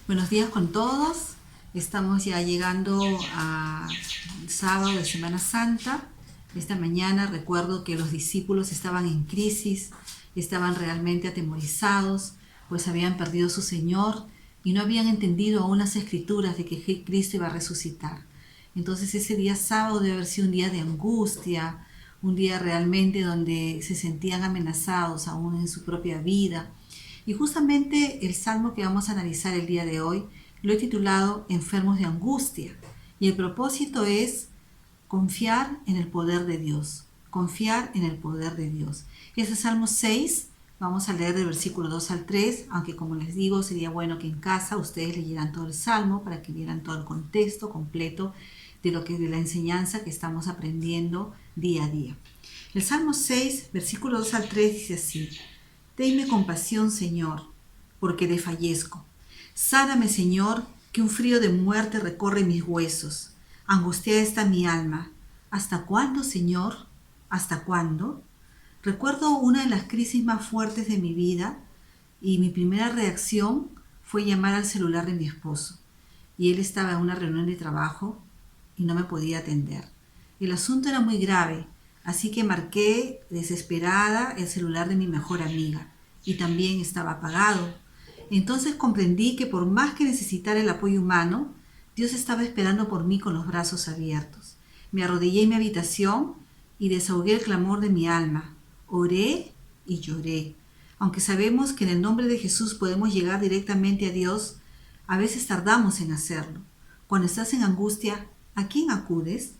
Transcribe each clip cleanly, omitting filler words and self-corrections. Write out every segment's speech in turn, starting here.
Buenos días con todos. Estamos ya llegando a sábado de Semana Santa. Esta mañana recuerdo que los discípulos estaban en crisis, estaban realmente atemorizados, pues habían perdido a su Señor y no habían entendido aún las escrituras de que Cristo iba a resucitar. Entonces ese día sábado debe haber sido un día de angustia, un día realmente donde se sentían amenazados aún en su propia vida. Y justamente el salmo que vamos a analizar el día de hoy lo he titulado Enfermos de angustia. Y el propósito es confiar en el poder de Dios. Confiar en el poder de Dios. Ese Salmo 6, vamos a leer del versículo 2 al 3, aunque como les digo, sería bueno que en casa ustedes leyeran todo el Salmo para que vieran todo el contexto completo de la enseñanza que estamos aprendiendo día a día. El Salmo 6, versículo 2 al 3 dice así: Tenme compasión, Señor, porque desfallezco. Sáname, Señor, que un frío de muerte recorre mis huesos. Angustiada está mi alma. ¿Hasta cuándo, Señor? ¿Hasta cuándo? Recuerdo una de las crisis más fuertes de mi vida y mi primera reacción fue llamar al celular de mi esposo. Y él estaba en una reunión de trabajo y no me podía atender. El asunto era muy grave, así que marqué desesperada el celular de mi mejor amiga y también estaba apagado. Entonces comprendí que por más que necesitara el apoyo humano, Dios estaba esperando por mí con los brazos abiertos. Me arrodillé en mi habitación y desahogué el clamor de mi alma. Oré y lloré. Aunque sabemos que en el nombre de Jesús podemos llegar directamente a Dios, a veces tardamos en hacerlo. Cuando estás en angustia, ¿a quién acudes?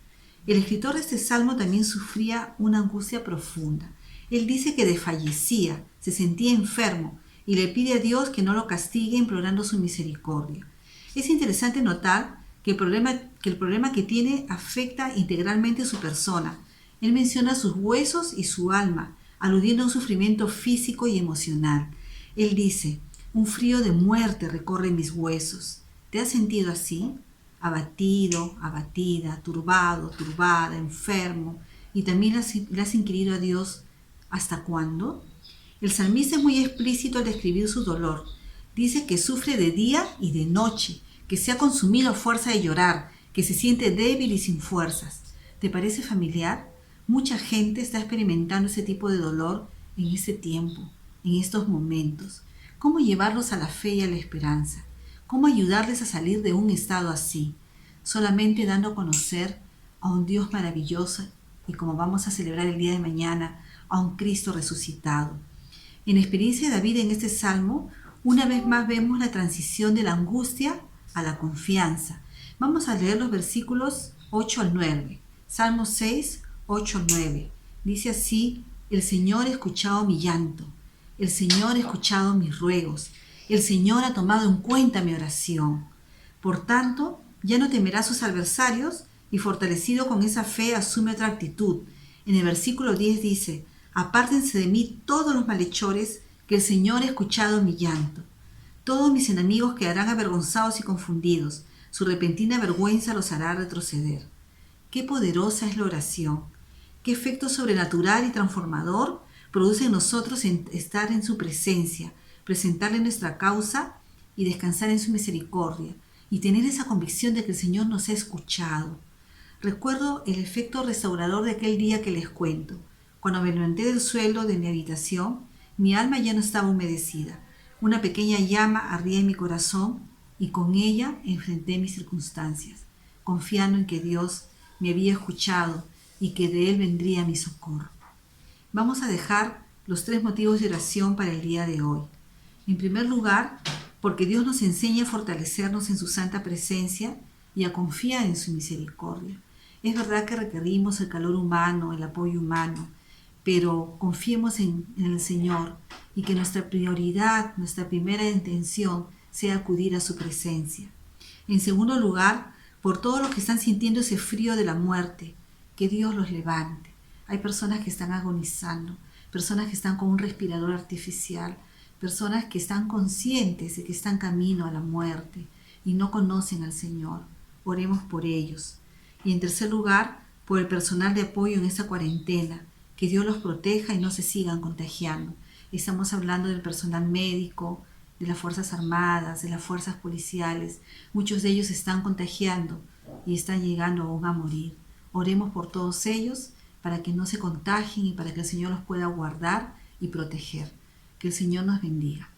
El escritor de este salmo también sufría una angustia profunda. Él dice que desfallecía, se sentía enfermo y le pide a Dios que no lo castigue implorando su misericordia. Es interesante notar que el problema que tiene afecta integralmente a su persona. Él menciona sus huesos y su alma, aludiendo a un sufrimiento físico y emocional. Él dice: un frío de muerte recorre mis huesos. ¿Te has sentido así? Abatido, abatida, turbado, turbada, enfermo, y también le has inquirido a Dios: ¿hasta cuándo? El salmista es muy explícito al describir su dolor. Dice que sufre de día y de noche, que se ha consumido a fuerza de llorar, que se siente débil y sin fuerzas. ¿Te parece familiar? Mucha gente está experimentando ese tipo de dolor en este tiempo, en estos momentos. ¿Cómo llevarlos a la fe y a la esperanza? ¿Cómo ayudarles a salir de un estado así? Solamente dando a conocer a un Dios maravilloso y, como vamos a celebrar el día de mañana, a un Cristo resucitado. En la experiencia de David en este salmo, una vez más vemos la transición de la angustia a la confianza. Vamos a leer los versículos 8 al 9. Salmo 6, 8 al 9. Dice así: el Señor ha escuchado mi llanto, el Señor ha escuchado mis ruegos, el Señor ha tomado en cuenta mi oración. Por tanto, ya no temerá a sus adversarios y fortalecido con esa fe asume otra actitud. En el versículo 10 dice: apártense de mí todos los malhechores, que el Señor ha escuchado mi llanto. Todos mis enemigos quedarán avergonzados y confundidos. Su repentina vergüenza los hará retroceder. Qué poderosa es la oración. Qué efecto sobrenatural y transformador produce en nosotros estar en su presencia, presentarle nuestra causa y descansar en su misericordia, y tener esa convicción de que el Señor nos ha escuchado. Recuerdo el efecto restaurador de aquel día que les cuento. Cuando me levanté del suelo de mi habitación, mi alma ya no estaba humedecida. Una pequeña llama ardía en mi corazón y con ella enfrenté mis circunstancias, confiando en que Dios me había escuchado y que de Él vendría mi socorro. Vamos a dejar los 3 motivos de oración para el día de hoy. En primer lugar, porque Dios nos enseña a fortalecernos en su santa presencia y a confiar en su misericordia. Es verdad que requerimos el calor humano, el apoyo humano, pero confiemos en el Señor y que nuestra prioridad, nuestra primera intención sea acudir a su presencia. En segundo lugar, por todos los que están sintiendo ese frío de la muerte, que Dios los levante. Hay personas que están agonizando, personas que están con un respirador artificial, personas que están conscientes de que están camino a la muerte y no conocen al Señor. Oremos por ellos. Y en tercer lugar, por el personal de apoyo en esta cuarentena, que Dios los proteja y no se sigan contagiando. Estamos hablando del personal médico, de las Fuerzas Armadas, de las fuerzas policiales. Muchos de ellos se están contagiando y están llegando aún a morir. Oremos por todos ellos para que no se contagien y para que el Señor los pueda guardar y proteger. Que el Señor nos bendiga.